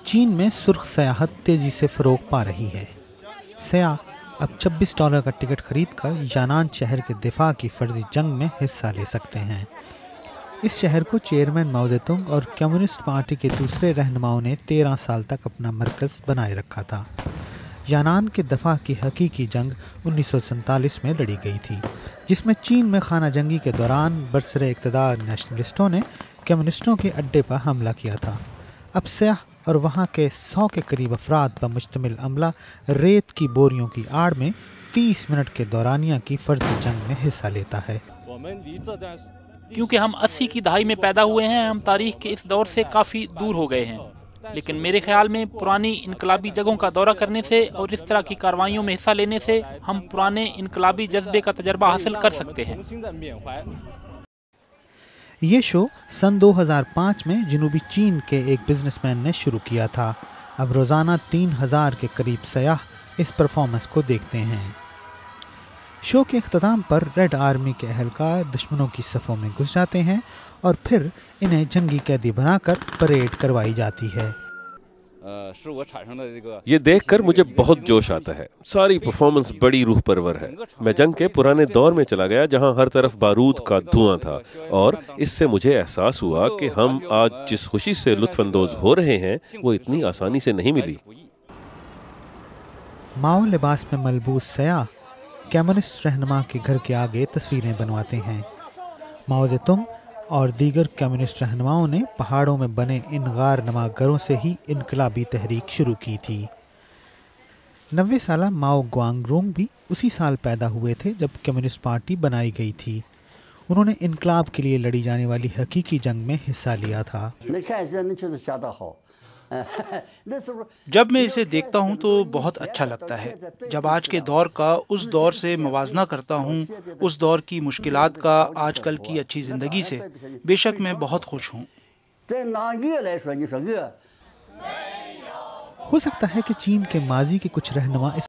چین میں سرخ سیاحت تیزی سے فروغ پا رہی ہے۔ سیاح اب $26 کا ٹکٹ خرید کر یانان شہر کے دفاع کی فرضی جنگ میں حصہ لے سکتے ہیں۔ اس شہر کو چیئرمین ماؤ زے تونگ اور کمیونسٹ پارٹی کے دوسرے رہنماؤں نے 13 سال تک اپنا مرکز بنائے رکھا تھا۔ یانان کے دفاع کی حقیقی جنگ 1947 میں لڑی گئی تھی، جس میں چین میں خانہ جنگی کے دوران برسر اقتدار نیشنلسٹوں نے کمیونسٹوں کے اڈے پر حملہ کیا تھا۔ اب سیاح اور وہاں کے 100 کے قریب افراد پر مشتمل عملہ ریت کی بوریوں کی آڑ میں 30 منٹ کے دورانیہ کی فرضی جنگ میں حصہ لیتا ہے۔ کیونکہ ہم 80 کی دہائی میں پیدا ہوئے ہیں، ہم تاریخ کے اس دور سے کافی دور ہو گئے ہیں، لیکن میرے خیال میں پرانی انقلابی جگہوں کا دورہ کرنے سے اور اس طرح کی کارروائیوں میں حصہ لینے سے ہم پرانے انقلابی جذبے کا تجربہ حاصل کر سکتے ہیں۔ یہ شو سن 2005 میں جنوبی چین کے ایک بزنس مین نے شروع کیا تھا۔ اب روزانہ 3000 کے قریب سیاح اس پرفارمنس کو دیکھتے ہیں۔ شو کے اختتام پر ریڈ آرمی کے اہلکار دشمنوں کی صفوں میں گھس جاتے ہیں اور پھر انہیں جنگی قیدی بنا کر پریڈ کروائی جاتی ہے۔ یہ دیکھ کر مجھے بہت جوش آتا ہے۔ ساری پرفارمنس بڑی روح پرور ہے۔ میں جنگ کے پرانے دور میں چلا گیا جہاں ہر طرف بارود کا دھواں تھا، اور اس سے مجھے احساس ہوا کہ ہم آج جس خوشی سے لطف اندوز ہو رہے ہیں وہ اتنی آسانی سے نہیں ملی۔ ماؤ لباس میں ملبوس سیاح کمیونسٹ رہنما کے گھر کے آگے تصویریں بنواتے ہیں۔ ماؤ زے تونگ اور دیگر کمیونسٹ رہنماؤں نے پہاڑوں میں بنے ان غار نما گھروں سے ہی انقلابی تحریک شروع کی تھی۔ 90 سالہ ماؤ گوانگ رونگ بھی اسی سال پیدا ہوئے تھے جب کمیونسٹ پارٹی بنائی گئی تھی۔ انہوں نے انقلاب کے لیے لڑی جانے والی حقیقی جنگ میں حصہ لیا تھا۔ جب میں اسے دیکھتا ہوں تو بہت اچھا لگتا ہے۔ جب آج کے دور کا اس دور سے موازنہ کرتا ہوں، اس دور کی مشکلات کا آج کل کی اچھی زندگی سے، بے شک میں بہت خوش ہوں۔ ہو سکتا ہے کہ چین کے ماضی کے کچھ رہنما